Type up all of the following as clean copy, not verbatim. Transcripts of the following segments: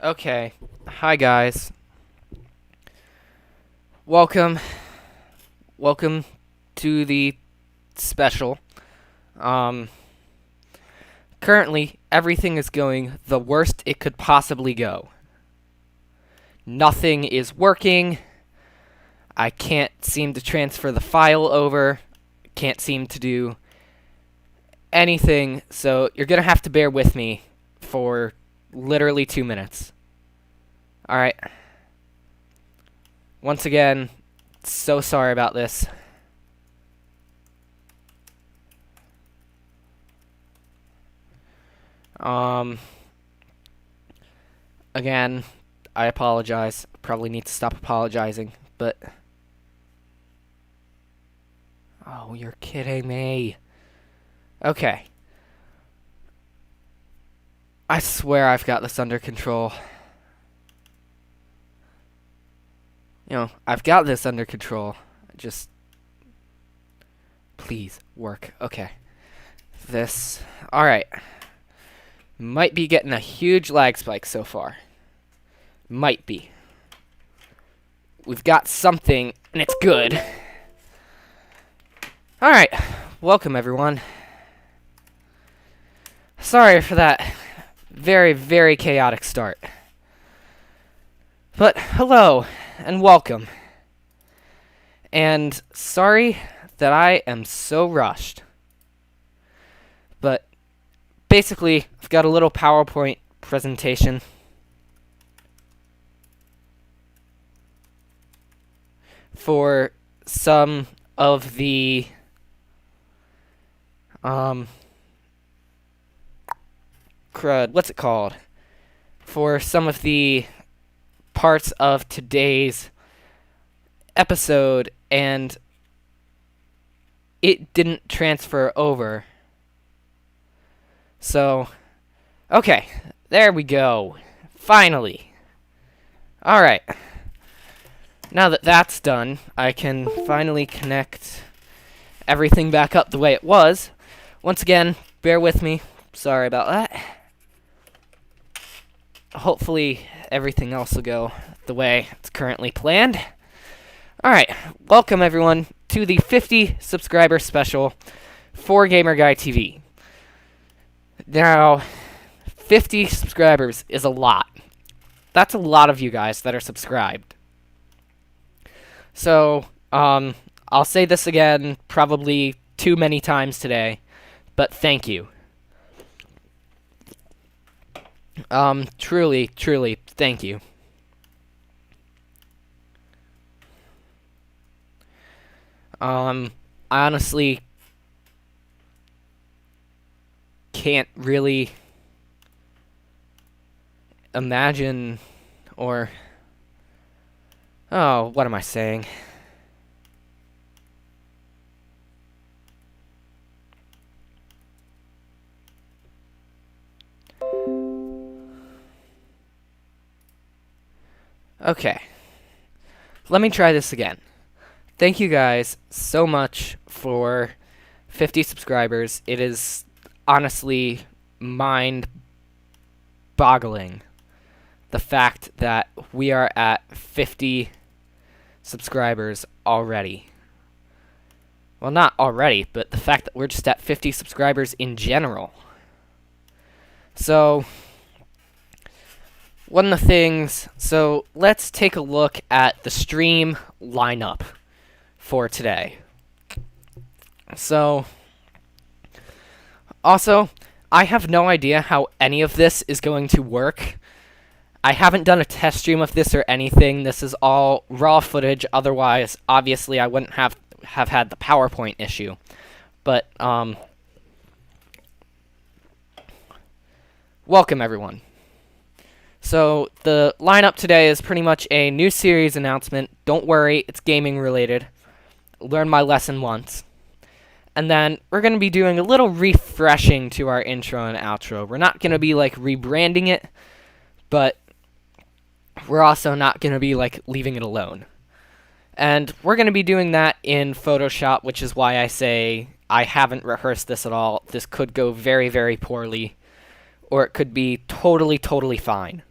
Okay. Hi guys. Welcome. Welcome to the special. Um Currently everything is going the worst it could possibly go. Nothing is working. I can't seem to transfer the file over. Can't seem to do anything, so you're going to have to bear with me for literally 2 minutes. All right. Once again, so sorry about this. Again, I apologize. Probably need to stop apologizing, but oh, you're kidding me. Okay. I swear I've got this under control. I've got this under control. Just please work. Okay. This. All right. Might be getting a huge lag spike so far. Might be. We've got something, and it's good. Alright, welcome everyone. Sorry for that very, very chaotic start. But hello, and welcome. And sorry that I am so rushed. But basically, I've got a little PowerPoint presentation. For some of the what's it called? For some of the parts of today's episode, and it didn't transfer over. So, okay, there we go. Finally. Alright. Now that that's done, I can finally connect everything back up the way it was. Once again, bear with me. Sorry about that. Hopefully, everything else will go the way it's currently planned. Alright, welcome everyone to the 50 subscriber special for Gamer Guy TV. Now, 50 subscribers is a lot. That's a lot of you guys that are subscribed. So, I'll say this again probably too many times today, but thank you. Truly, truly, thank you. I honestly can't really imagine or... Oh, what am I saying? Okay. Let me try this again. Thank you guys so much for 50 subscribers. It is honestly mind-boggling, the fact that we are at 50 subscribers already. Well, not already, but the fact that we're just at 50 subscribers in general. So, one of the things, so let's take a look at the stream lineup for today. So, also, I have no idea how any of this is going to work. I haven't done a test stream of this or anything. This is all raw footage. Otherwise, obviously, I wouldn't have had the PowerPoint issue. But, welcome, everyone. So, the lineup today is pretty much a new series announcement. Don't worry, it's gaming related. Learn my lesson once. And then, we're going to be doing a little refreshing to our intro and outro. We're not going to be, like, rebranding it, but we're also not going to be, like, leaving it alone. And we're going to be doing that in Photoshop, which is why I say I haven't rehearsed this at all. This could go very, very poorly, or it could be totally, totally fine.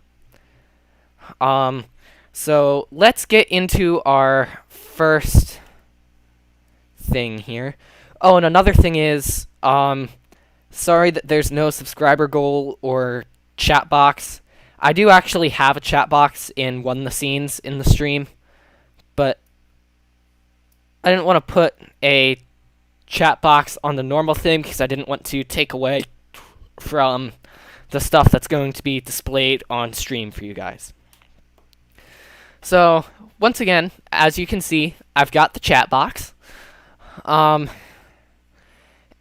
So let's get into our first thing here. Oh, and another thing is, sorry that there's no subscriber goal or chat box. I do actually have a chat box in one of the scenes in the stream, but I didn't want to put a chat box on the normal thing because I didn't want to take away from the stuff that's going to be displayed on stream for you guys. So, once again, as you can see, I've got the chat box.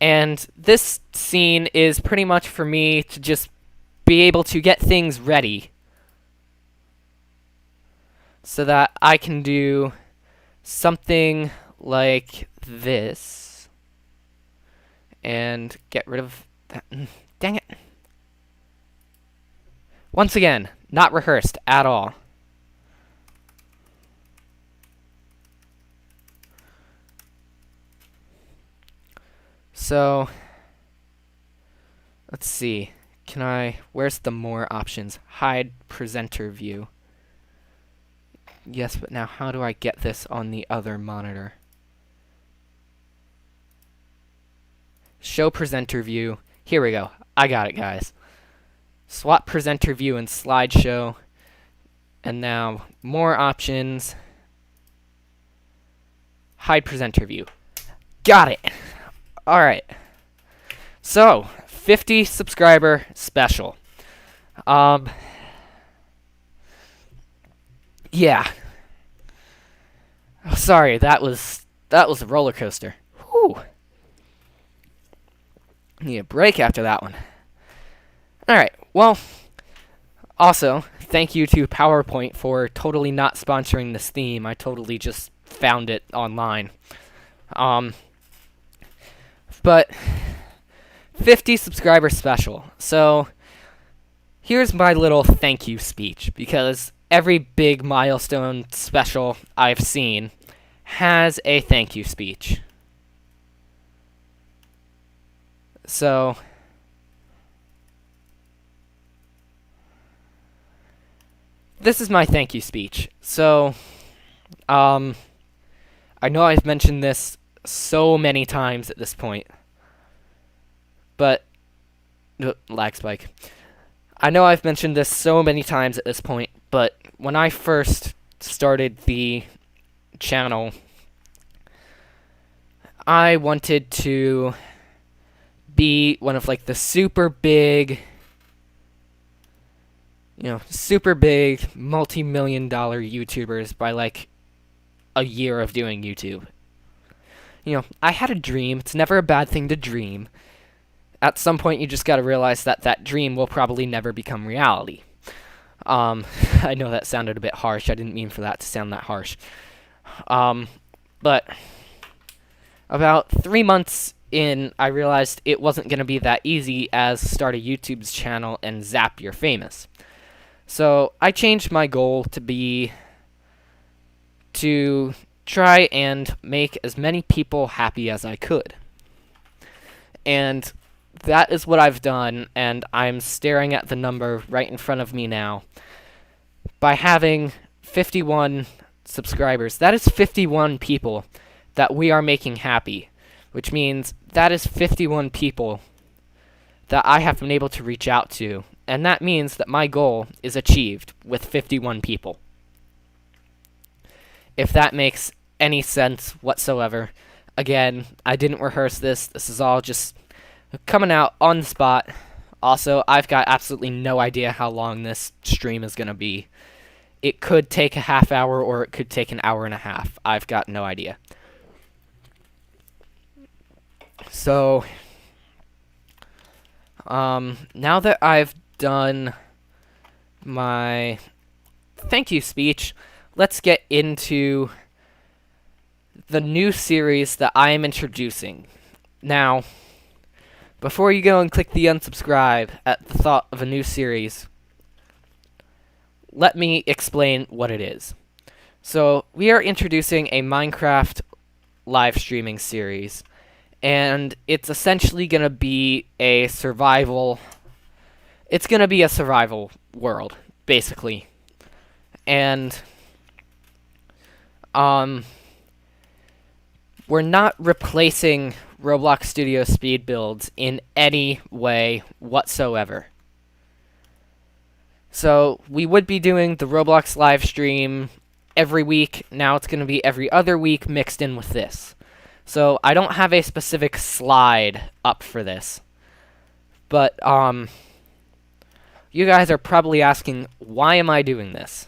And this scene is pretty much for me to just be able to get things ready so that I can do something like this and get rid of that. Dang it. Once again, not rehearsed at all. So, let's see. Where's the more options? Hide presenter view. Yes, but now how do I get this on the other monitor? Show presenter view. Here we go. I got it, guys. Swap presenter view and slideshow. And now more options. Hide presenter view. Got it. Alright. So, 50 subscriber special. Yeah. Oh, sorry, that was a roller coaster. Whew. Need a break after that one. Alright, well, also, thank you to PowerPoint for totally not sponsoring this theme. I totally just found it online. But 50 subscriber special. So here's my little thank you speech, because every big milestone special I've seen has a thank you speech. So this is my thank you speech. So I know I've mentioned this so many times at this point, but lag spike. I know I've mentioned this so many times at this point, but when I first started the channel, I wanted to be one of like the super big multi-million-dollar YouTubers by like a year of doing YouTube. I had a dream. It's never a bad thing to dream. At some point, you just gotta realize that that dream will probably never become reality. I know that sounded a bit harsh. I didn't mean for that to sound that harsh. But about 3 months in, I realized it wasn't gonna be that easy as start a YouTube's channel and zap, you're famous. So I changed my goal to be to try and make as many people happy as I could. And that is what I've done, and I'm staring at the number right in front of me now. By having 51 subscribers, that is 51 people that we are making happy, which means that is 51 people that I have been able to reach out to, and that means that my goal is achieved with 51 people. If that makes any sense whatsoever. Again, I didn't rehearse this. This is all just coming out on the spot. Also, I've got absolutely no idea how long this stream is going to be. It could take a half hour or it could take an hour and a half. I've got no idea. So, now that I've done my thank you speech, let's get into the new series that I am introducing. Now, before you go and click the unsubscribe at the thought of a new series, let me explain what it is. So, we are introducing a Minecraft live streaming series, and it's essentially going to be a survival... It's going to be a survival world, basically. and we're not replacing Roblox Studio speed builds in any way whatsoever. So we would be doing the Roblox live stream every week. Now it's going to be every other week mixed in with this. So I don't have a specific slide up for this. But you guys are probably asking, why am I doing this?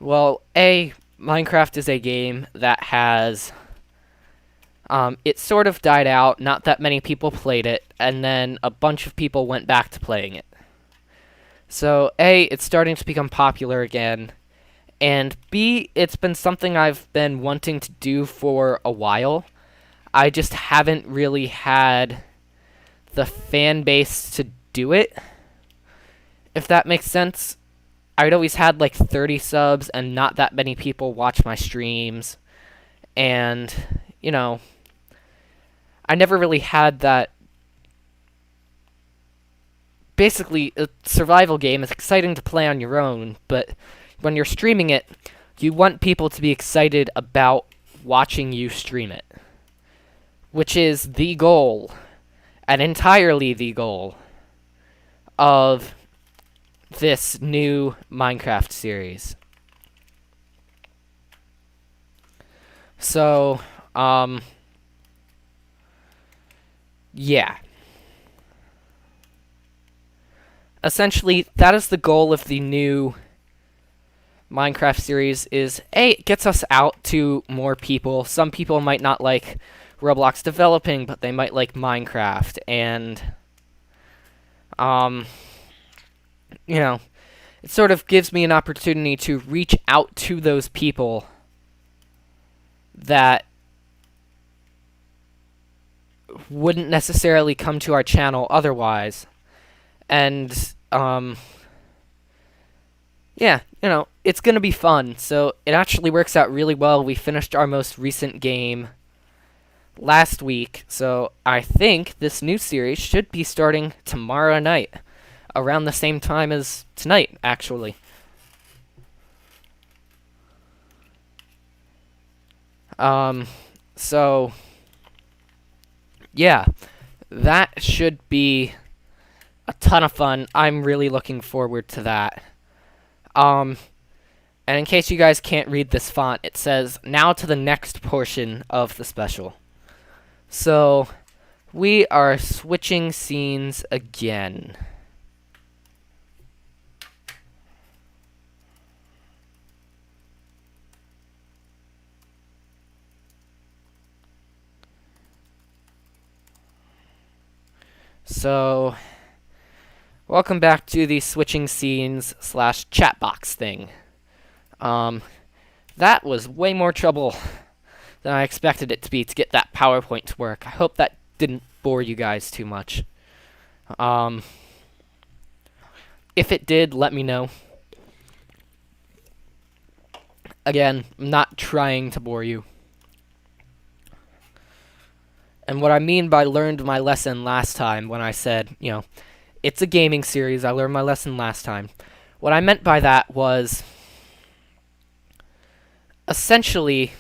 Well, Minecraft is a game that has it sort of died out, not that many people played it, and then a bunch of people went back to playing it. So, A, it's starting to become popular again, and B, it's been something I've been wanting to do for a while. I just haven't really had the fan base to do it, if that makes sense. I'd always had like 30 subs, and not that many people watch my streams, and, you know, I never really had that. Basically, a survival game is exciting to play on your own, but when you're streaming it, you want people to be excited about watching you stream it. Which is the goal, and entirely the goal, of this new Minecraft series. So, yeah. Essentially, that is the goal of the new Minecraft series, is A, it gets us out to more people. Some people might not like Roblox developing, but they might like Minecraft, and, you know, it sort of gives me an opportunity to reach out to those people that wouldn't necessarily come to our channel otherwise. And, yeah, you know, it's going to be fun. So it actually works out really well. We finished our most recent game last week. So I think this new series should be starting tomorrow night, around the same time as tonight, actually. So, yeah, that should be a ton of fun. I'm really looking forward to that. And in case you guys can't read this font, it says, now to the next portion of the special. So, we are switching scenes again. So, welcome back to the switching scenes / chat box thing. That was way more trouble than I expected it to be to get that PowerPoint to work. I hope that didn't bore you guys too much. If it did, let me know. Again, I'm not trying to bore you. And what I mean by learned my lesson last time, when I said, you know, it's a gaming series, I learned my lesson last time. What I meant by that was, essentially,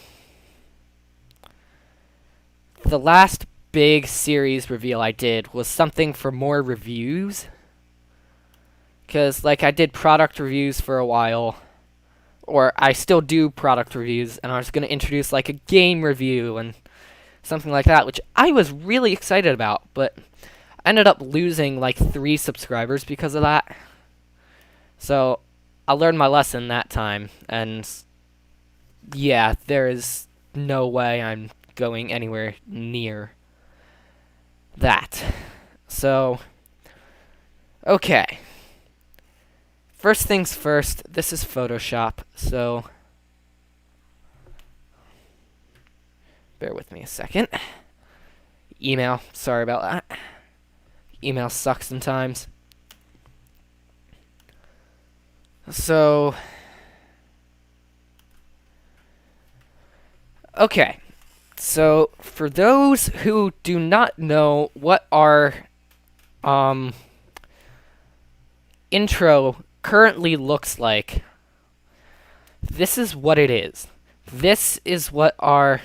the last big series reveal I did was something for more reviews. Because, like, I did product reviews for a while, or I still do product reviews, and I was going to introduce, like, a game review and something like that, which I was really excited about, but I ended up losing like 3 subscribers because of that. So I learned my lesson that time, and yeah, there is no way I'm going anywhere near that. So, okay. First things first, this is Photoshop, so bear with me a second. Email. Sorry about that. Email sucks sometimes. So, okay. So, for those who do not know what our intro currently looks like, this is what it is. This is what our...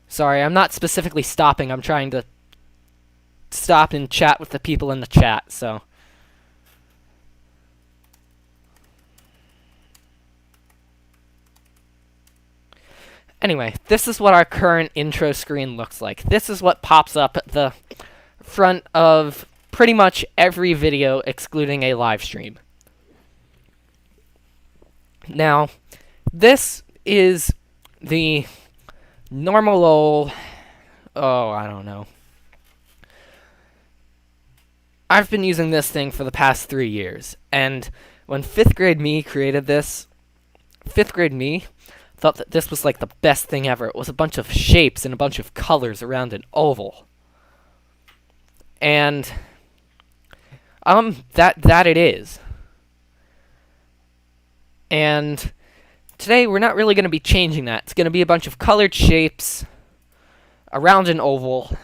Sorry, I'm not specifically stopping. I'm trying to stop and chat with the people in the chat, so... Anyway, this is what our current intro screen looks like. This is what pops up at the front of pretty much every video excluding a live stream. Now, this is the normal old... Oh, I don't know. I've been using this thing for the past 3 years, and when 5th grade me created this, 5th grade me thought that this was like the best thing ever. It was a bunch of shapes and a bunch of colors around an oval. And that it is. And today we're not really going to be changing that. It's going to be a bunch of colored shapes around an oval.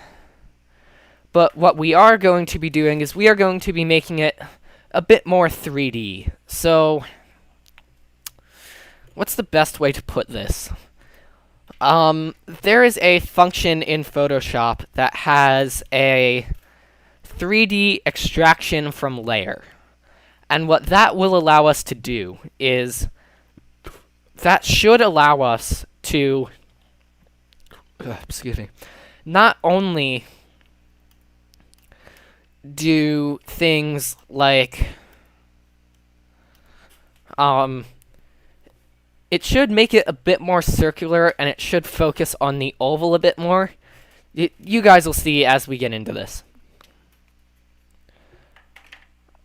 But what we are going to be doing is we are going to be making it a bit more 3D. So what's the best way to put this? There is a function in Photoshop that has a 3D extraction from layer. And what that will allow us to do is that should allow us to excuse me, not only do things like it should make it a bit more circular, and it should focus on the oval a bit more. You guys will see as we get into this.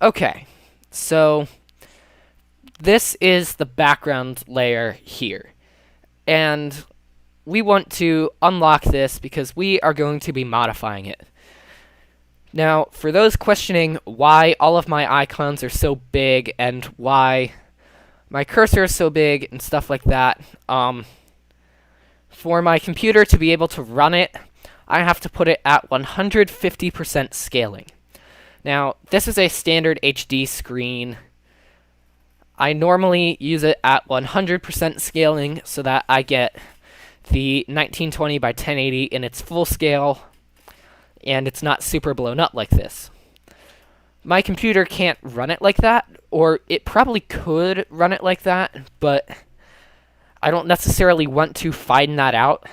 Okay, so this is the background layer here. And we want to unlock this because we are going to be modifying it. Now, for those questioning why all of my icons are so big and why my cursor is so big and stuff like that, for my computer to be able to run it, I have to put it at 150% scaling. Now, this is a standard HD screen. I normally use it at 100% scaling so that I get the 1920 by 1080 in its full scale, and it's not super blown up like this. My computer can't run it like that, or it probably could run it like that, but I don't necessarily want to find that out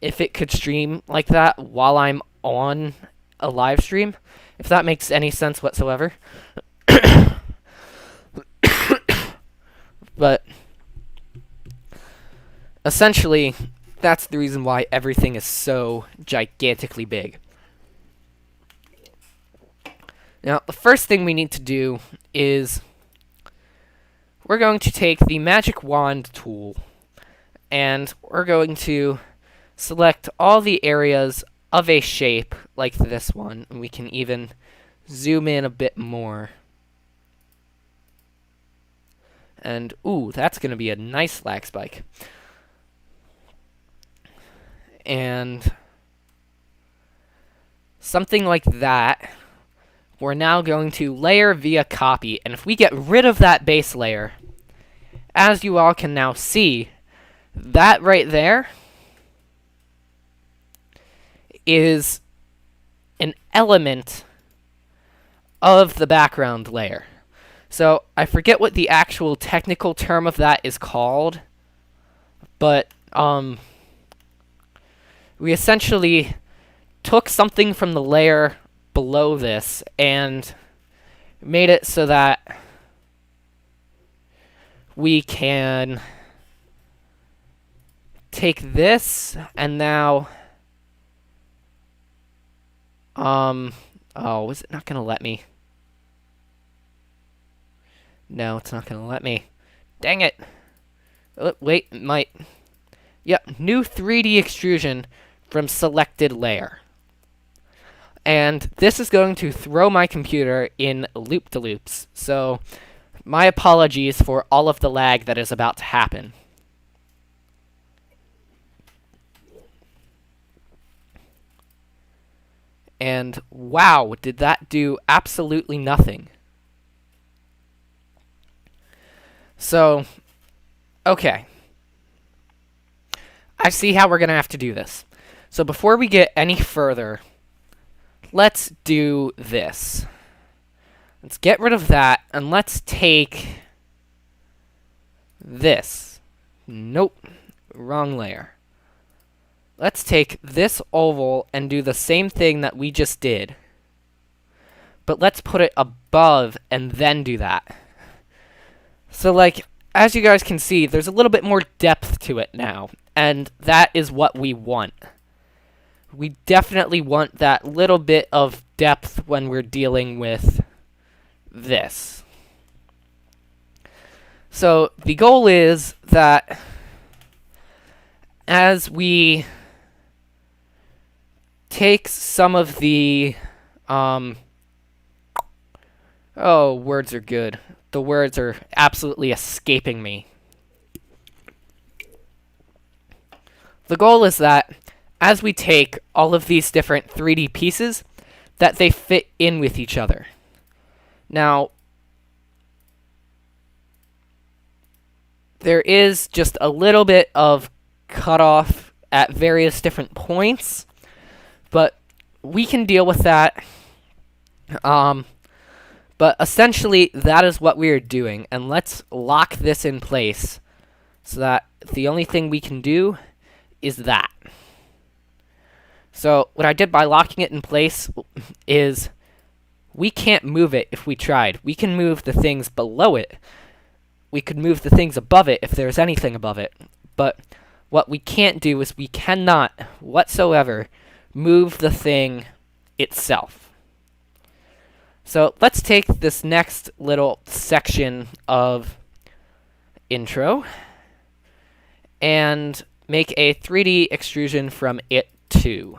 if it could stream like that while I'm on a live stream, if that makes any sense whatsoever. But essentially, that's the reason why everything is so gigantically big. Now, the first thing we need to do is we're going to take the magic wand tool, and we're going to select all the areas of a shape like this one, and we can even zoom in a bit more. And, ooh, that's going to be a nice lag spike. And something like that, we're now going to layer via copy. And if we get rid of that base layer, as you all can now see, that right there is an element of the background layer. So I forget what the actual technical term of that is called, but we essentially took something from the layer below this and made it so that we can take this and now oh, is it not gonna let me? No, it's not gonna let me. Dang it. Oh, wait, it might. Yep, new 3D extrusion from selected layer. And this is going to throw my computer in loop-de-loops. So my apologies for all of the lag that is about to happen. And wow, did that do absolutely nothing. So, okay. I see how we're going to have to do this. So before we get any further, let's do this. Let's get rid of that, and let's take this. Nope, wrong layer. Let's take this oval and do the same thing that we just did. But let's put it above and then do that. So, like, as you guys can see, there's a little bit more depth to it now. And that is what we want. We definitely want that little bit of depth when we're dealing with this. So, the goal is that as we take some of the, oh, words are good. The words are absolutely escaping me. The goal is that as we take all of these different 3D pieces, that they fit in with each other. Now, there is just a little bit of cutoff at various different points, but we can deal with that. But essentially, that is what we are doing, and let's lock this in place so that the only thing we can do is that. So what I did by locking it in place is we can't move it if we tried. We can move the things below it. We could move the things above it if there's anything above it. But what we can't do is we cannot whatsoever move the thing itself. So let's take this next little section of intro and make a 3D extrusion from it too.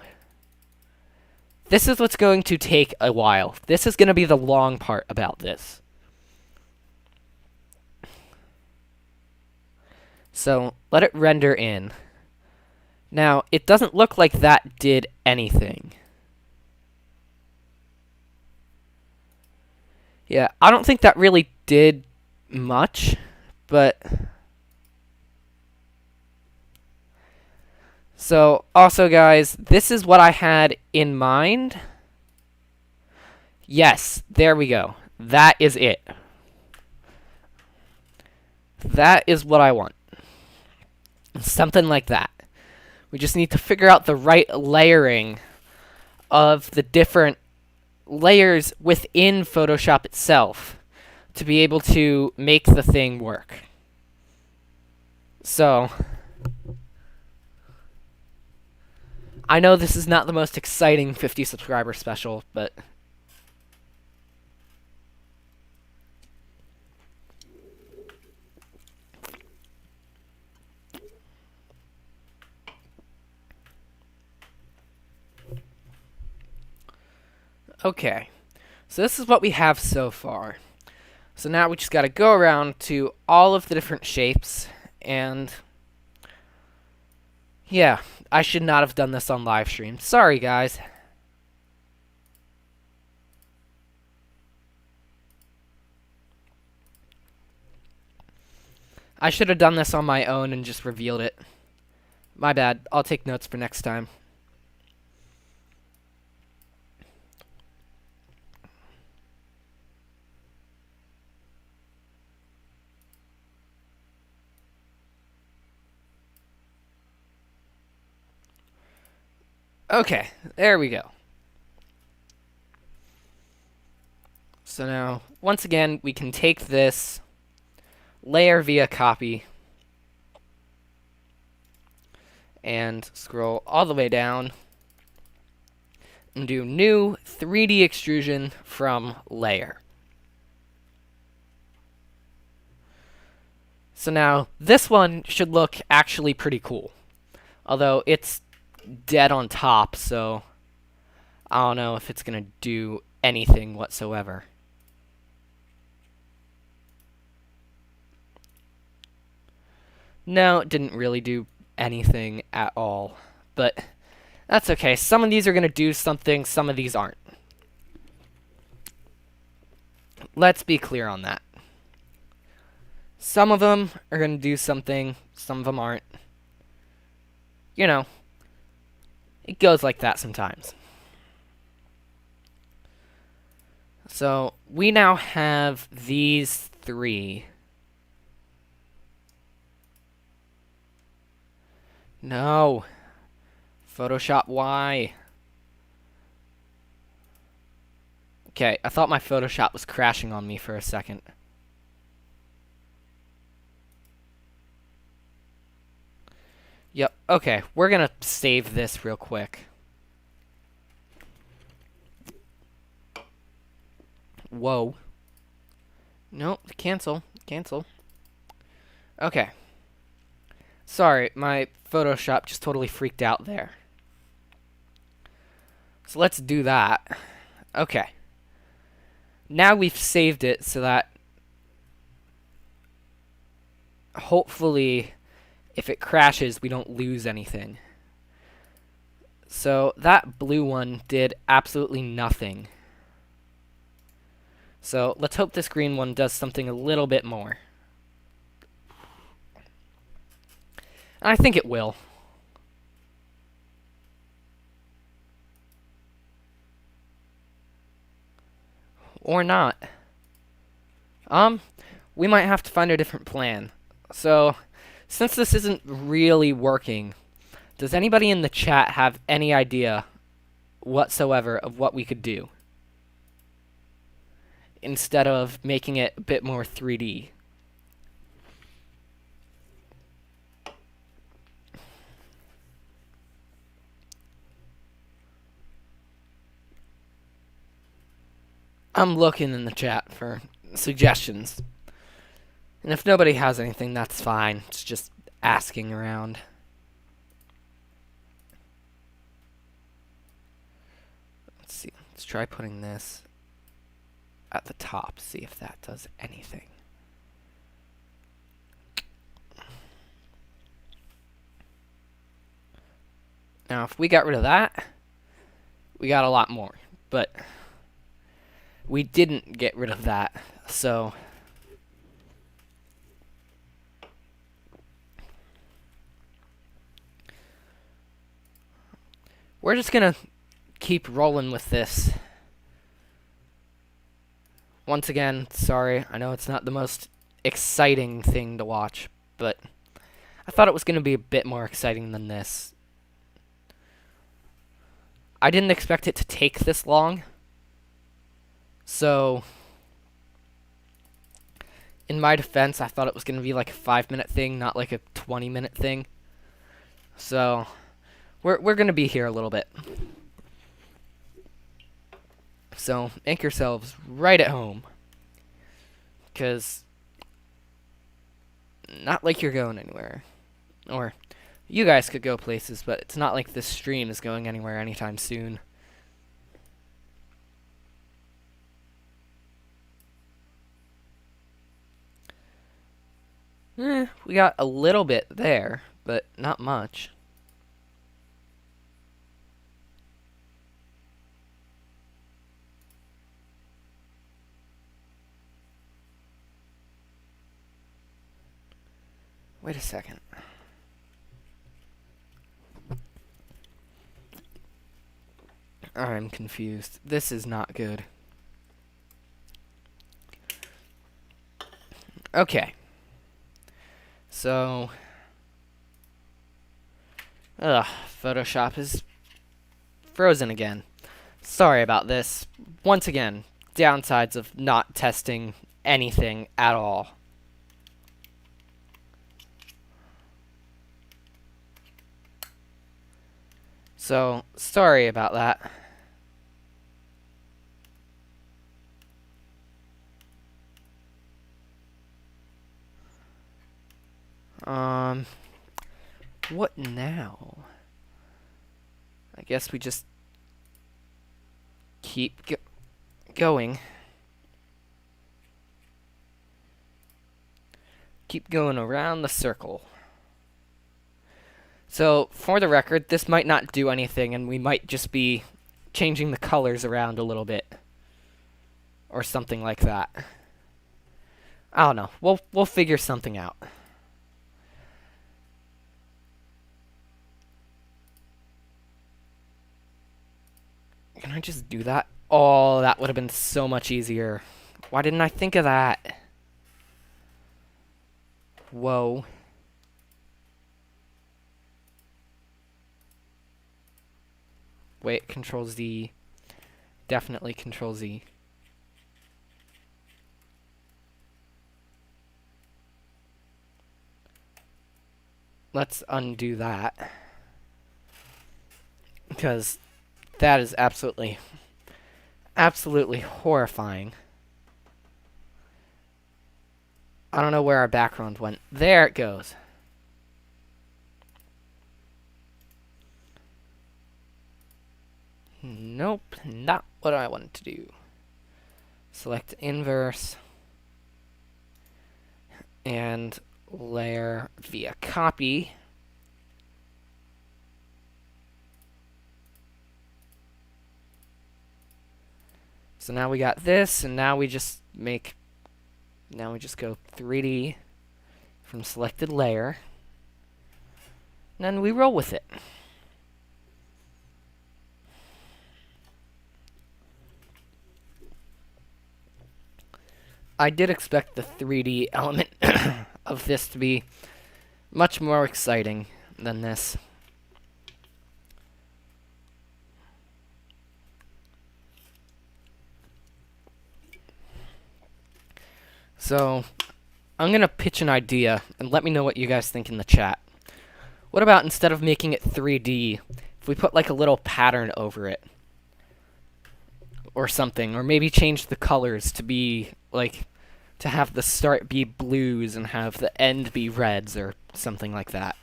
This is what's going to take a while. This is going to be the long part about this. So let it render in. Now, it doesn't look like that did anything. Yeah, I don't think that really did much, but... So, also guys, this is what I had in mind. Yes, there we go. That is it. That is what I want. Something like that. We just need to figure out the right layering of the different layers within Photoshop itself to be able to make the thing work. So, I know this is not the most exciting 50 subscriber special, but okay. So this is what we have so far. So now we just got to go around to all of the different shapes, and yeah, I should not have done this on live stream. Sorry, guys. I should have done this on my own and just revealed it. My bad. I'll take notes for next time. Okay, there we go. So now, once again, we can take this, layer via copy, and scroll all the way down, and do new 3D extrusion from layer. So now, this one should look actually pretty cool. Although, it's dead on top, so I don't know if it's going to do anything whatsoever. No, it didn't really do anything at all. But That's okay. Some of these are going to do something, some of these aren't. Let's be clear on that. Some of them are going to do something, some of them aren't. You know, it goes like that sometimes. So, we now have these three. No. Photoshop Y. Okay, I thought my Photoshop was crashing on me for a second. Yep, okay, we're gonna save this real quick. Whoa. Nope, cancel. Cancel. Okay. Sorry, my Photoshop just totally freaked out there. So let's do that. Okay. Now we've saved it so that hopefully if it crashes we don't lose anything. So that blue one did absolutely nothing. So let's hope this green one does something a little bit more. I think it will. Or not. We might have to find a different plan. So, since this isn't really working, does anybody in the chat have any idea whatsoever of what we could do? Instead of making it a bit more 3D. I'm looking in the chat for suggestions. And if nobody has anything, that's fine. It's just asking around. Let's see. Let's try putting this at the top. See if that does anything. Now, if we got rid of that, we got a lot more. But we didn't get rid of that. So we're just going to keep rolling with this. Once again, sorry, I know it's not the most exciting thing to watch, but I thought it was going to be a bit more exciting than this. I didn't expect it to take this long, so in my defense, I thought it was going to be like a 5-minute thing, not like a 20-minute thing. So we're going to be here a little bit. So make yourselves right at home, because not like you're going anywhere. Or you guys could go places, but it's not like this stream is going anywhere anytime soon. We got a little bit there, but not much. Wait a second. I'm confused. This is not good. Okay. So, Photoshop is frozen again. Sorry about this. Once again, downsides of not testing anything at all. So, sorry about that. What now? I guess we just keep going. Keep going around the circle. So, for the record, this might not do anything, and we might just be changing the colors around a little bit. Or something like that. I don't know. We'll figure something out. Can I just do that? Oh, that would have been so much easier. Why didn't I think of that? Whoa. Wait, Control Z. Definitely Control Z. Let's undo that. Because that is absolutely horrifying. I don't know where our background went. There it goes. Nope, not what I wanted to do. Select inverse and layer via copy. So now we got this, and now we just go 3D from selected layer. And then we roll with it. I did expect the 3D element of this to be much more exciting than this. So, I'm going to pitch an idea, and let me know what you guys think in the chat. What about, instead of making it 3D, if we put like a little pattern over it? Or something, or maybe change the colors to be, like, to have the start be blues and have the end be reds, or something like that.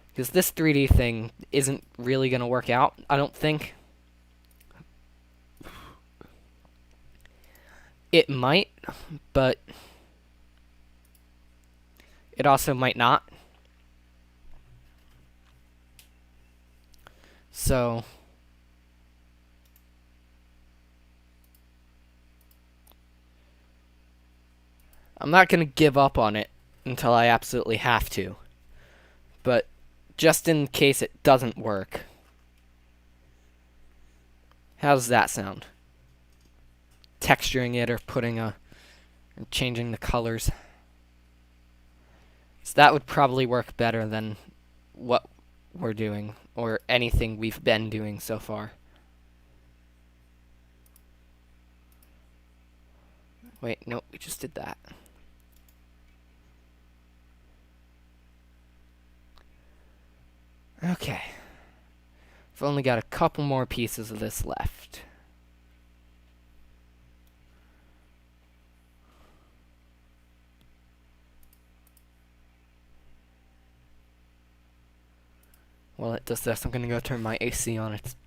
Because this 3D thing isn't really going to work out, I don't think. It might, but it also might not. So I'm not going to give up on it until I absolutely have to. But just in case it doesn't work. How does that sound? Texturing it or or changing the colors. So that would probably work better than what we're doing, or anything we've been doing so far. Wait, no, we just did that. Okay. I've only got a couple more pieces of this left. While it does this, I'm gonna go turn my AC on. It's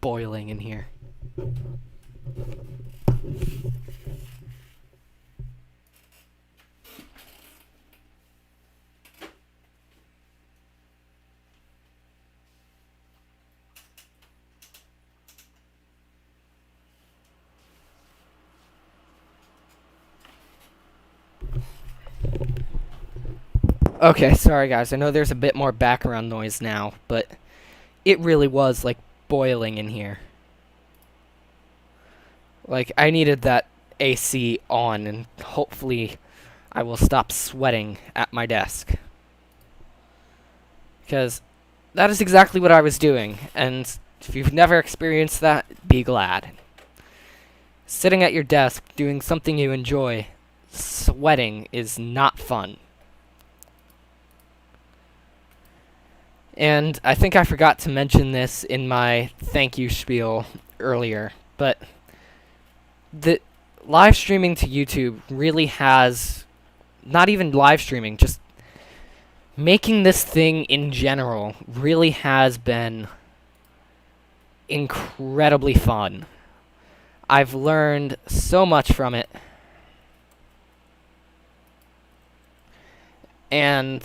boiling in here. Okay, sorry guys, I know there's a bit more background noise now, but it really was, like, boiling in here. Like, I needed that AC on, and hopefully I will stop sweating at my desk. Because that is exactly what I was doing, and if you've never experienced that, be glad. Sitting at your desk, doing something you enjoy, sweating is not fun. And I think I forgot to mention this in my thank you spiel earlier, but the live streaming to YouTube really has, not even live streaming, just making this thing in general really has been incredibly fun. I've learned so much from it. And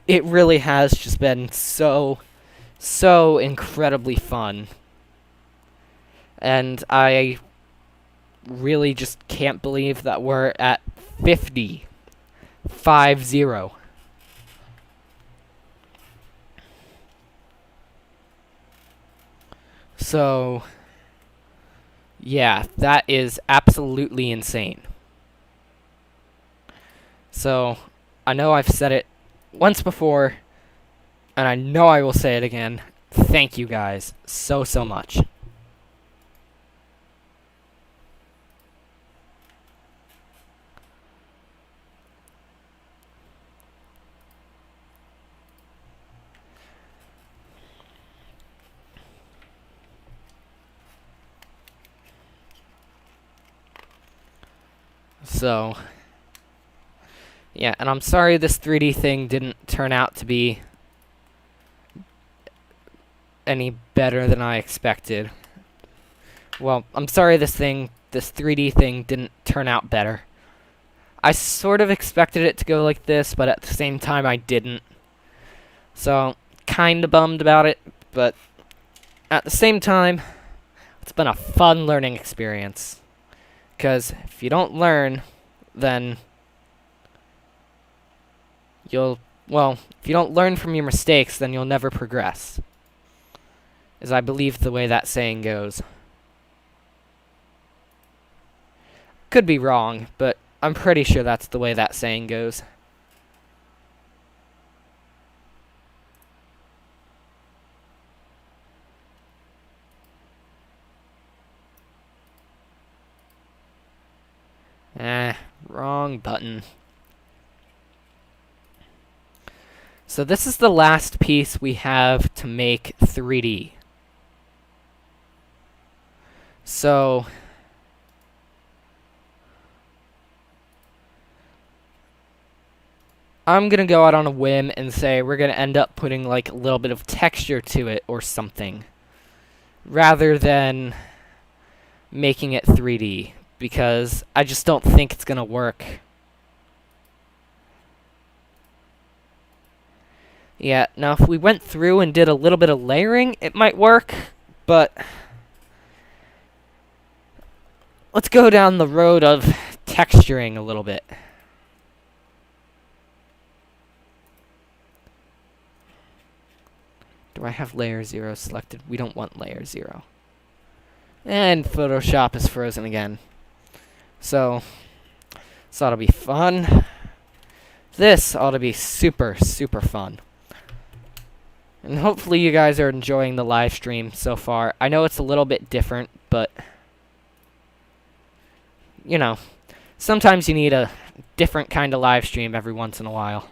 it really has just been so incredibly fun. And I really just can't believe that we're at 50. 50. So, yeah, that is absolutely insane. So, I know I've said it once before, and I know I will say it again. Thank you guys so much. So, yeah, and I'm sorry this 3D thing didn't turn out to be any better than I expected. Well, I'm sorry this 3D thing didn't turn out better. I sort of expected it to go like this, but at the same time I didn't. So, kinda bummed about it, but at the same time, it's been a fun learning experience. Because if you don't learn, then well, if you don't learn from your mistakes, then you'll never progress. Is I believe the way that saying goes. Could be wrong, but I'm pretty sure that's the way that saying goes. Wrong button. So this is the last piece we have to make 3D. So I'm gonna go out on a whim and say we're gonna end up putting like a little bit of texture to it or something, rather than making it 3D, because I just don't think it's gonna work. Yeah, now if we went through and did a little bit of layering, it might work, but let's go down the road of texturing a little bit. Do I have layer 0 selected? We don't want layer 0. And Photoshop is frozen again. So, this ought to be fun. This ought to be super fun. And hopefully you guys are enjoying the live stream so far. I know it's a little bit different, but you know, sometimes you need a different kind of live stream every once in a while.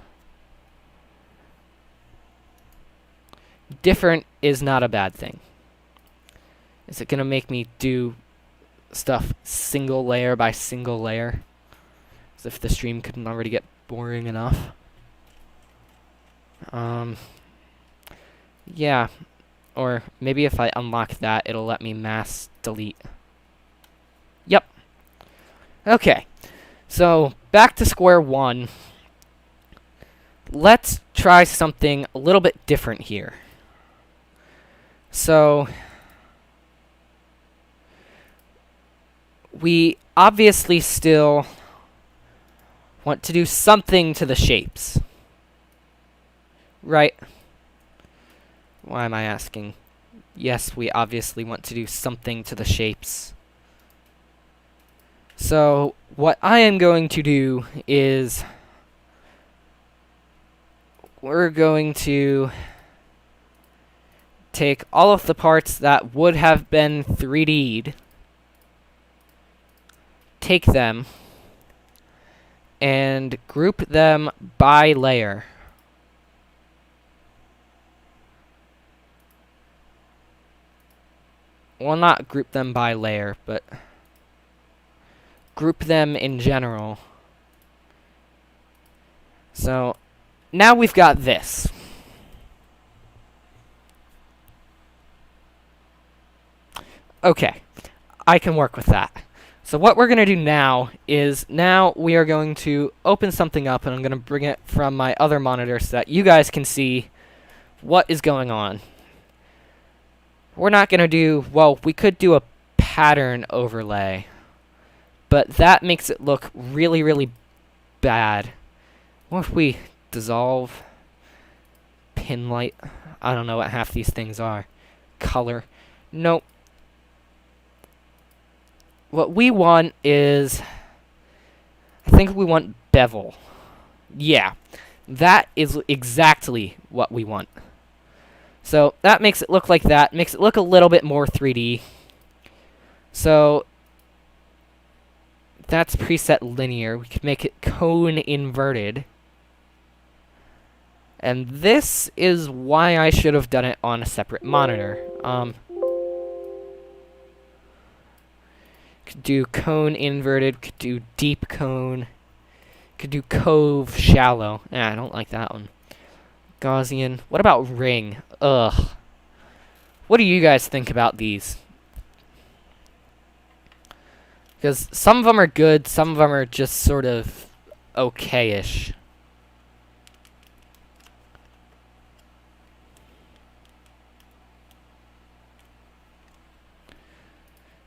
Different is not a bad thing. Is it gonna make me do stuff single layer by single layer? As if the stream couldn't already get boring enough. Yeah. Or maybe if I unlock that, it'll let me mass delete. Yep. Okay. So, back to square one. Let's try something a little bit different here. So, we obviously still want to do something to the shapes. Right? Why am I asking? Yes, we obviously want to do something to the shapes. So, what I am going to do is we're going to take all of the parts that would have been 3D'd, take them, and group them by layer. Well, not group them by layer, but group them in general. So, now we've got this. Okay, I can work with that. So what we're going to do now is we are going to open something up, and I'm going to bring it from my other monitor so that you guys can see what is going on. We're not going to do, well, we could do a pattern overlay, but that makes it look really, really bad. What if we dissolve, pin light? I don't know what half these things are. Color. Nope. What we want is, I think we want bevel. Yeah, that is exactly what we want. So that makes it look like that. Makes it look a little bit more 3D. So that's preset linear. We could make it cone inverted. And this is why I should have done it on a separate monitor. Could do cone inverted, could do deep cone, could do cove shallow. I don't like that one. Gaussian. What about ring? Ugh. What do you guys think about these? Because some of them are good, some of them are just sort of okay-ish.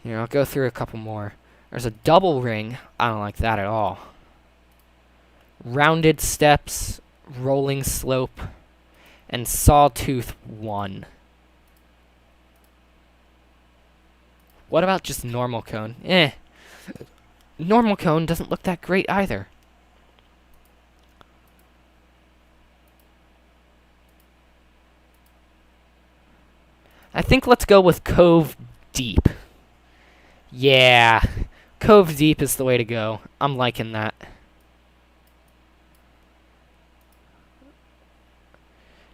Here, I'll go through a couple more. There's a double ring. I don't like that at all. Rounded steps, rolling slope, and sawtooth 1. What about just normal cone? Normal cone doesn't look that great either. I think let's go with cove deep. Yeah, cove deep is the way to go. I'm liking that.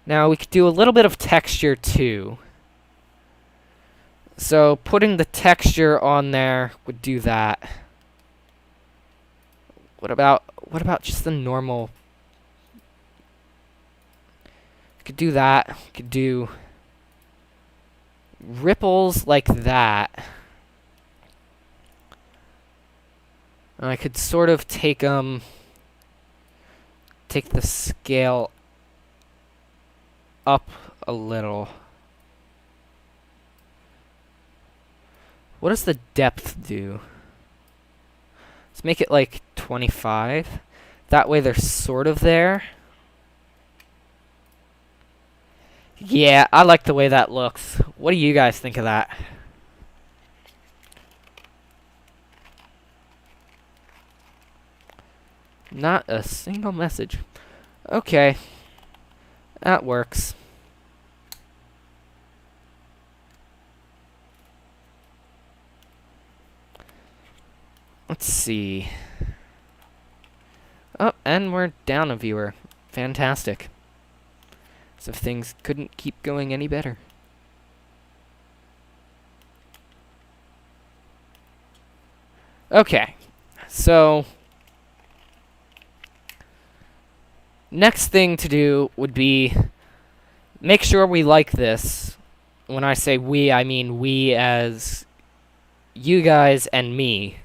Now we could do a little bit of texture too. So putting the texture on there would do that. What about just the normal? We could do that. We could do ripples like that. And I could sort of take the scale up a little. What does the depth do? Let's make it like 25. That way they're sort of there. Yeah, I like the way that looks. What do you guys think of that? Not a single message. Okay. That works. Let's see. Oh, and we're down a viewer. Fantastic. So things couldn't keep going any better. Okay. So next thing to do would be make sure we like this. When I say we, I mean we as you guys and me.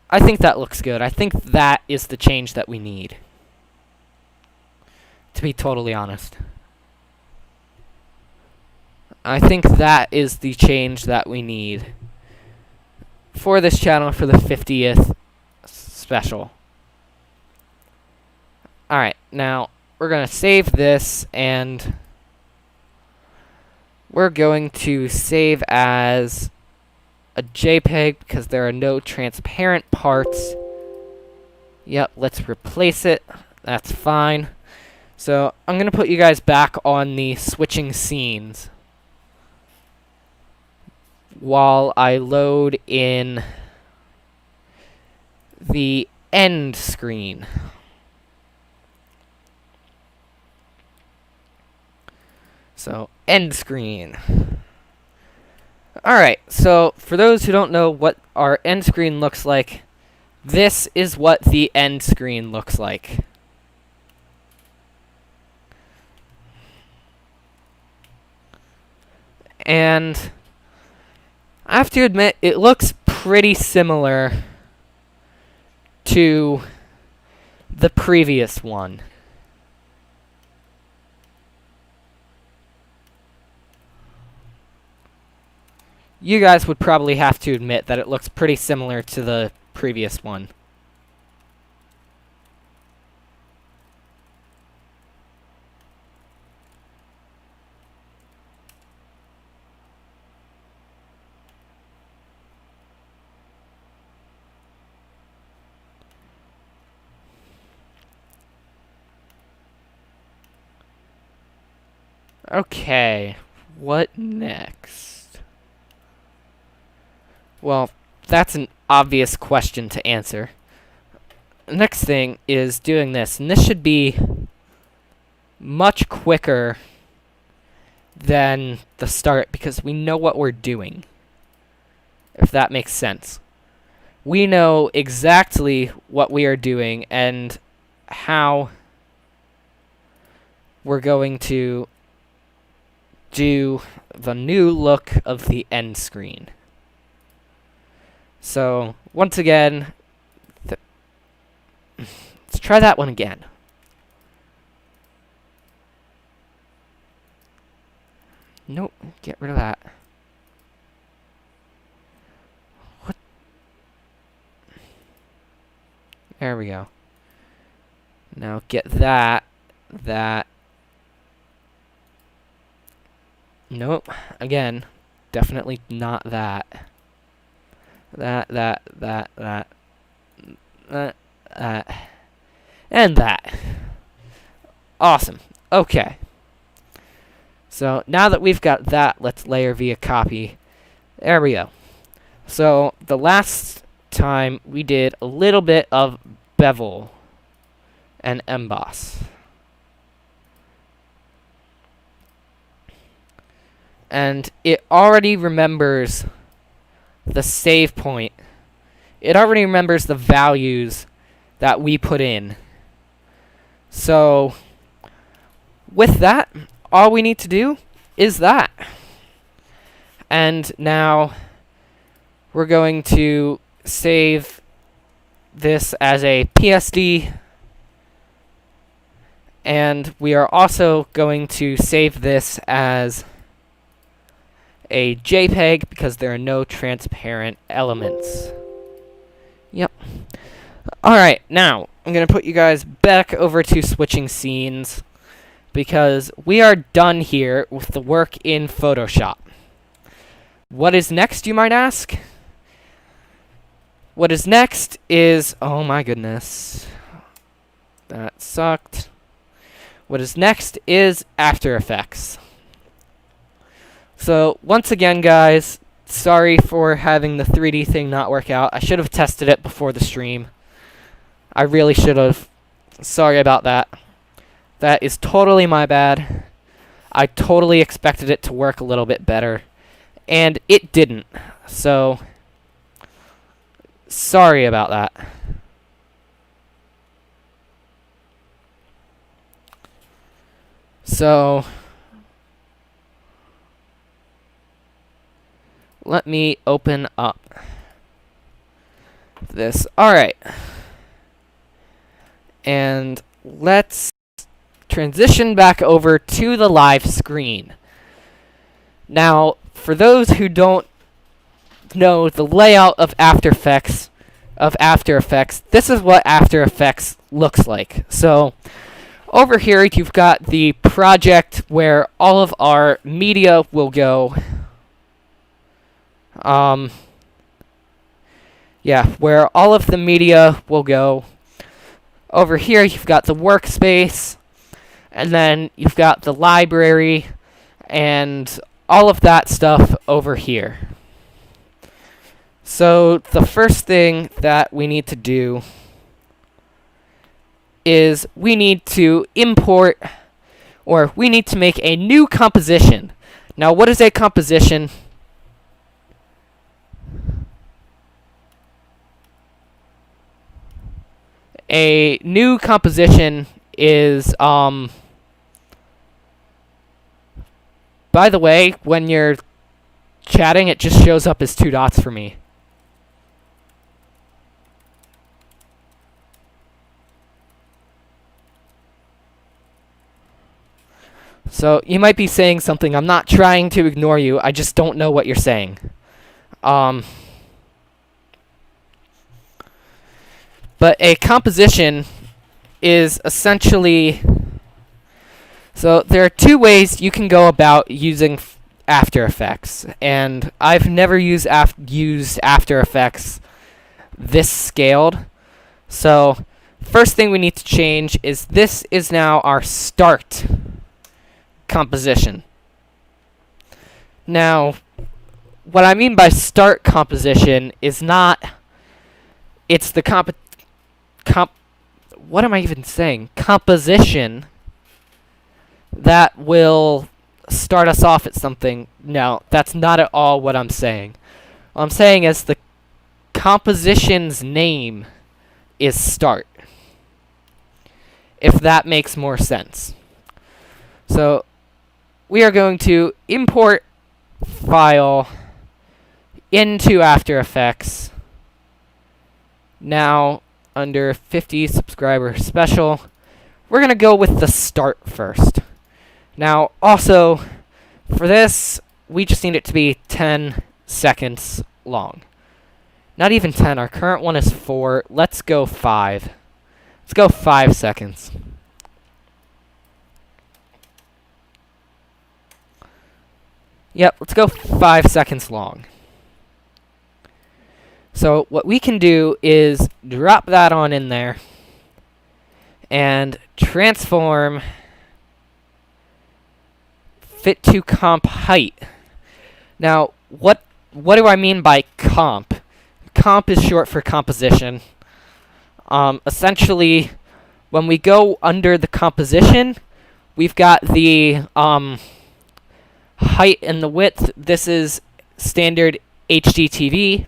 I think that looks good. I think that is the change that we need. To be totally honest. I think that is the change that we need for this channel for the 50th special. Alright, now we're going to save this, and we're going to save as a JPEG because there are no transparent parts. Yep, let's replace it. That's fine. So I'm going to put you guys back on the switching scenes while I load in the end screen. So, end screen. Alright, so for those who don't know what our end screen looks like, this is what the end screen looks like. And I have to admit, it looks pretty similar to the previous one. You guys would probably have to admit that it looks pretty similar to the previous one. Okay, what next? Well, that's an obvious question to answer. The next thing is doing this, and this should be much quicker than the start because we know what we're doing, if that makes sense. We know exactly what we are doing and how we're going to do the new look of the end screen. So, once again, let's try that one again. Nope, get rid of that. What? There we go. Now get that. Nope. Again, definitely not that. That. And that. Awesome. Okay. So, now that we've got that, let's layer via copy. There we go. So, the last time we did a little bit of bevel and emboss. And it already remembers the save point. It already remembers the values that we put in. So, with that, all we need to do is that. And now, we're going to save this as a PSD. And we are also going to save this as a JPEG because there are no transparent elements. Yep. Alright, now, I'm going to put you guys back over to switching scenes because we are done here with the work in Photoshop. What is next, you might ask? What is next is... oh my goodness. That sucked. What is next is After Effects. So, once again, guys, sorry for having the 3D thing not work out. I should have tested it before the stream. I really should have. Sorry about that. That is totally my bad. I totally expected it to work a little bit better. And it didn't. So, sorry about that. So, let me open up this. Alright. And let's transition back over to the live screen. Now, for those who don't know the layout of After Effects, this is what After Effects looks like. So, over here you've got the project where all of our media will go. Where all of the media will go. Over here, you've got the workspace, and then you've got the library, and all of that stuff over here. So, the first thing that we need to do is we need to import, or we need to make a new composition. Now, what is a composition? A new composition is, by the way, when you're chatting, it just shows up as 2 dots for me. So you might be saying something. I'm not trying to ignore you. I just don't know what you're saying. But a composition is essentially... So there are 2 ways you can go about using After Effects. And I've never used After Effects this scaled. So first thing we need to change is this is now our start composition. Now, what I mean by start composition is not, it's the what am I even saying? Composition that will start us off at something. No, that's not at all what I'm saying. What I'm saying is the composition's name is start. If that makes more sense. So, we are going to import file into After Effects. Now, under 50 subscriber special, we're going to go with the start first. Now, also, for this, we just need it to be 10 seconds long. Not even 10. Our current one is 4. Let's go 5. Let's go 5 seconds. Yep, let's go 5 seconds long. So what we can do is drop that on in there and transform fit to comp height. Now, what do I mean by comp? Comp is short for composition. Essentially, when we go under the composition, we've got the height and the width. This is standard HDTV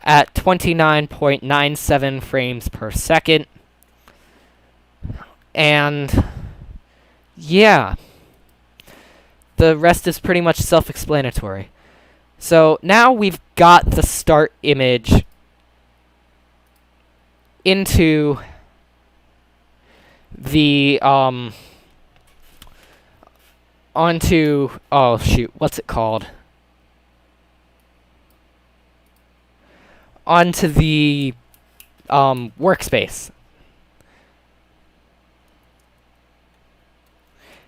at 29.97 frames per second. And yeah, the rest is pretty much self-explanatory. So now we've got the start image into the onto, oh shoot, what's it called? Onto the workspace.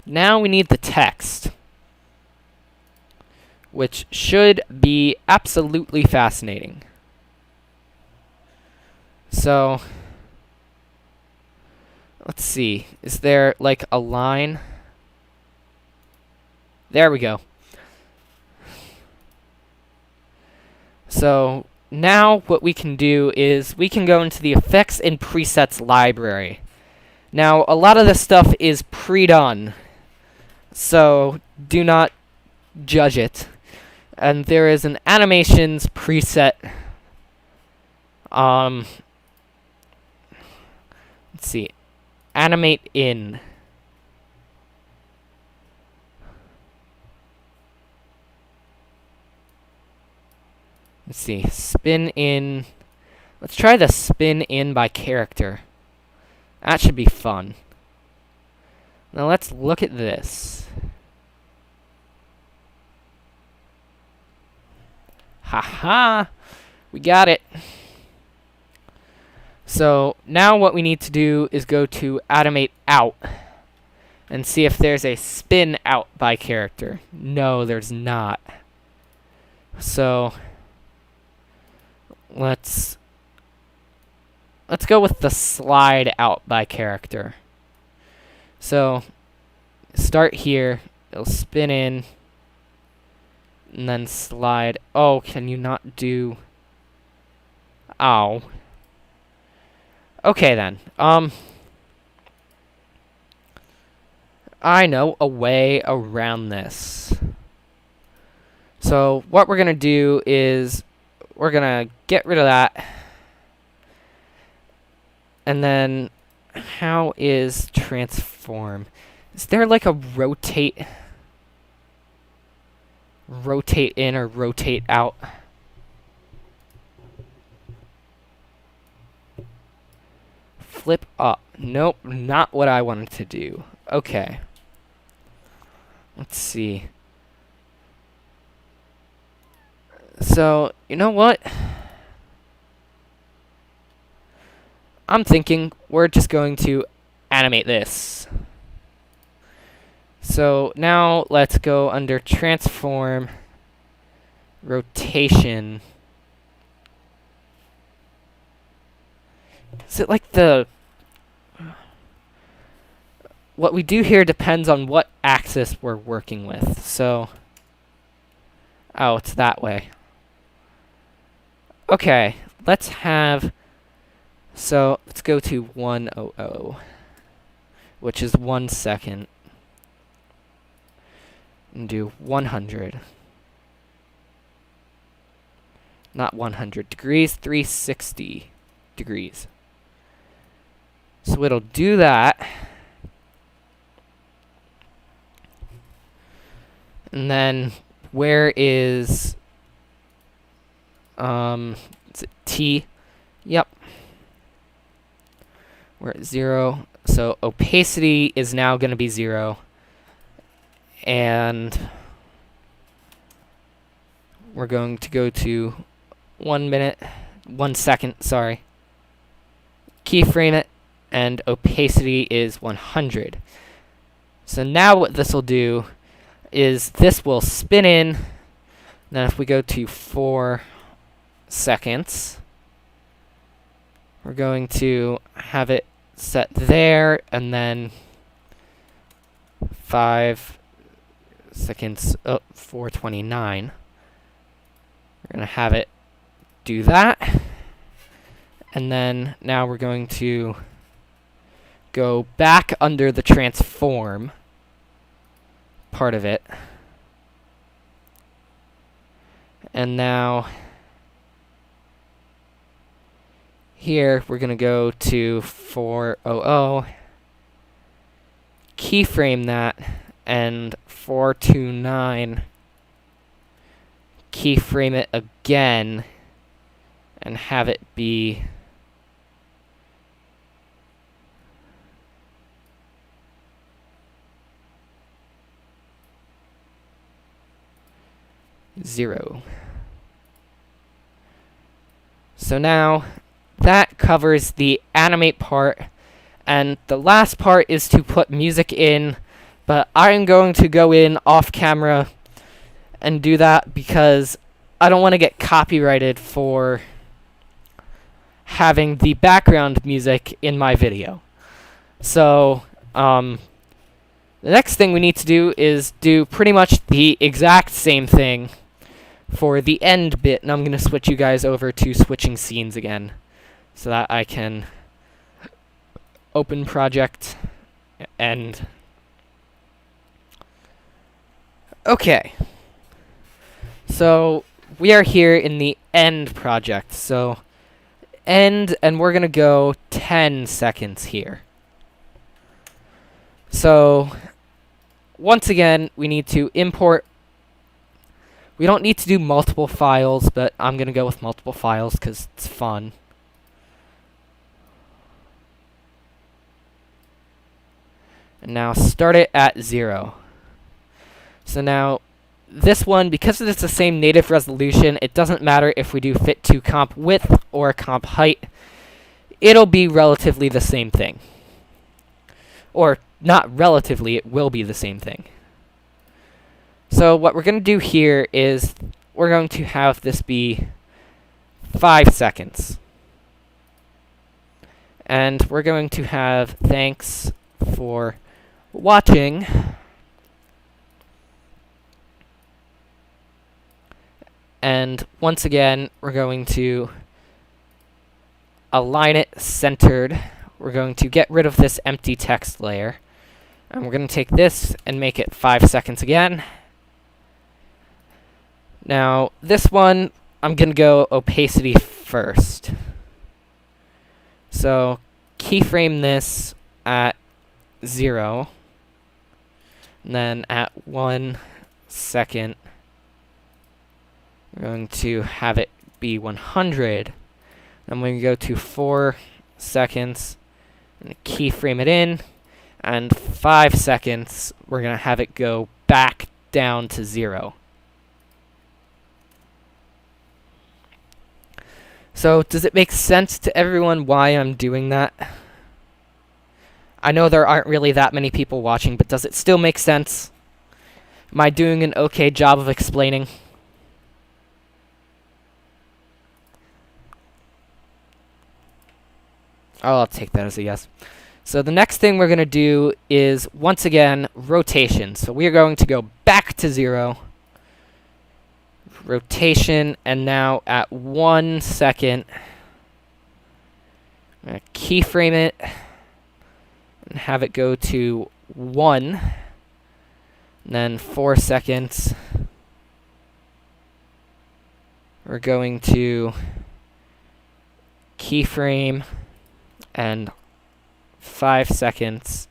Now we need the text, which should be absolutely fascinating. So, let's see. Is there like a line? There we go. So, now what we can do is we can go into the Effects and Presets library. Now, a lot of this stuff is pre-done, so do not judge it. And there is an animations preset. Let's see. Animate in. Let's see. Spin in. Let's try the spin in by character. That should be fun. Now let's look at this. Haha! We got it. So now what we need to do is go to animate out and see if there's a spin out by character. No, there's not. So let's go with the slide out by character. So start here, it'll spin in and then slide. Oh, can you not do? Ow. Okay then. I know a way around this. So what we're gonna do is we're gonna get rid of that. And then how is transform? Is there like a rotate? rotate in or rotate out. Flip up. Nope, not what I wanted to do. Okay. Let's see. So, you know what? I'm thinking we're just going to animate this. So now let's go under transform, rotation. Is it like the... What we do here depends on what axis we're working with. So, oh, it's that way. Okay, let's have... So, let's go to 100, which is 1 second. And do 100. Not 100 degrees, 360 degrees. So it'll do that. And then where is it T? Yep. We're at 0. So opacity is now going to be 0. And we're going to go to 1 second, sorry. Keyframe it, and opacity is 100. So now what this will do is this will spin in. Then if we go to 4 seconds, we're going to have it set there, and then 5 seconds, 429. We're going to have it do that. And then now we're going to go back under the transform part of it. And now here we're going to go to 400, keyframe that, and 429, keyframe it again, and have it be zero. So now that covers the animate part, and the last part is to put music in, but I'm going to go in off camera and do that because I don't want to get copyrighted for having the background music in my video. So the next thing we need to do is do pretty much the exact same thing for the end bit, and I'm going to switch you guys over to switching scenes again so that I can open project, end. Okay. So we are here in the end project. So end, and we're going to go 10 seconds here. So once again, we need to import. We don't need to do multiple files, but I'm going to go with multiple files because it's fun. And now start it at 0. So now this one, because it's the same native resolution, it doesn't matter if we do fit to comp width or comp height. It'll be relatively the same thing. Or not relatively, it will be the same thing. So what we're going to do here is we're going to have this be 5 seconds. And we're going to have thanks for watching. And once again, we're going to align it centered. We're going to get rid of this empty text layer. And we're going to take this and make it 5 seconds again. Now, this one, I'm going to go opacity first. So, keyframe this at 0. And then at 1 second, We're going to have it be 100. I'm going to go to 4 seconds and keyframe it in. And 5 seconds, we're going to have it go back down to 0. So, does it make sense to everyone why I'm doing that? I know there aren't really that many people watching, but does it still make sense? Am I doing an okay job of explaining? Oh, I'll take that as a yes. So the next thing we're going to do is, once again, rotation. So we are going to go back to 0. Rotation, and now at 1 second, I'm going to keyframe it and have it go to 1. And then 4 seconds, we're going to keyframe, and 5 seconds,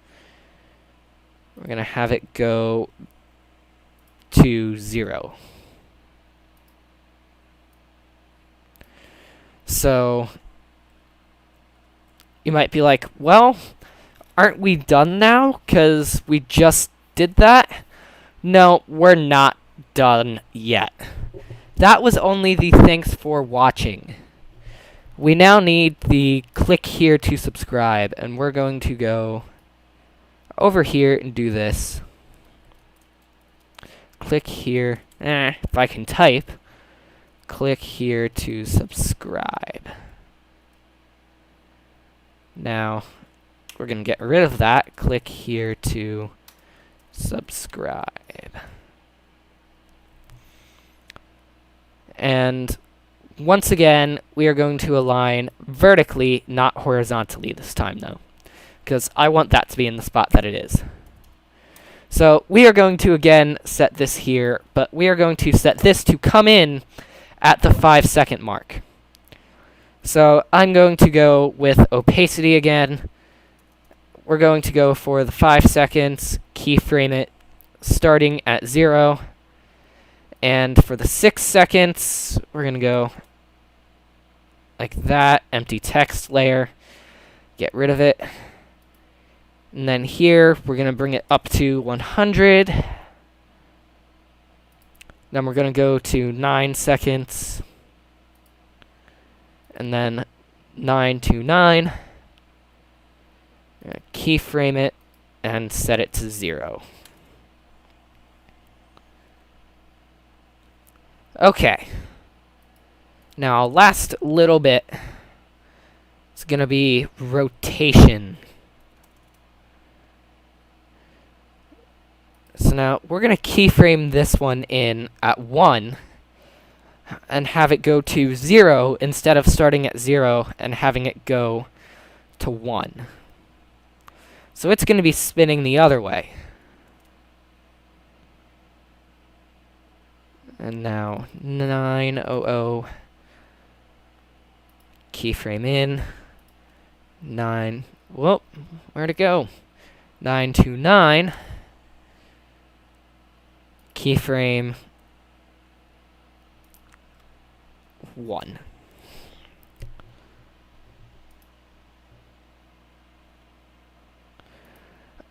we're going to have it go to 0. So, you might be like, well, aren't we done now? Because we just did that? No, we're not done yet. That was only the thanks for watching. We now need the click here to subscribe, and we're going to go over here and do this. Click here. If I can type. Click here to subscribe. Now, we're going to get rid of that. Click here to subscribe. And once again, we are going to align vertically, not horizontally this time, though, because I want that to be in the spot that it is. So we are going to, again, set this here, but we are going to set this to come in at the 5 second mark. So I'm going to go with opacity again. We're going to go for the 5 seconds, keyframe it, starting at 0. And for the 6 seconds, we're going to go like that, empty text layer, get rid of it. And then here, we're going to bring it up to 100. Then we're going to go to 9 seconds. And then 9 to 9. Keyframe it and set it to 0. Okay. Now, last little bit is going to be rotation. So now, we're going to keyframe this one in at 1 and have it go to 0 instead of starting at 0 and having it go to 1. So it's going to be spinning the other way. And now 900, keyframe in, 9, whoop, where'd it go? 929, keyframe 1.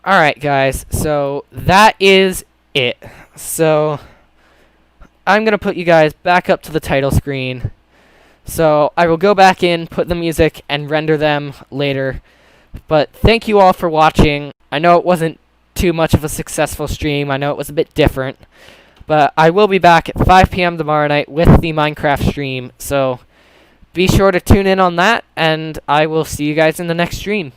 Alright guys, so that is it. So I'm going to put you guys back up to the title screen. So I will go back in, put the music, and render them later. But thank you all for watching. I know it wasn't too much of a successful stream. I know it was a bit different. But I will be back at 5 p.m. tomorrow night with the Minecraft stream. So be sure to tune in on that, and I will see you guys in the next stream.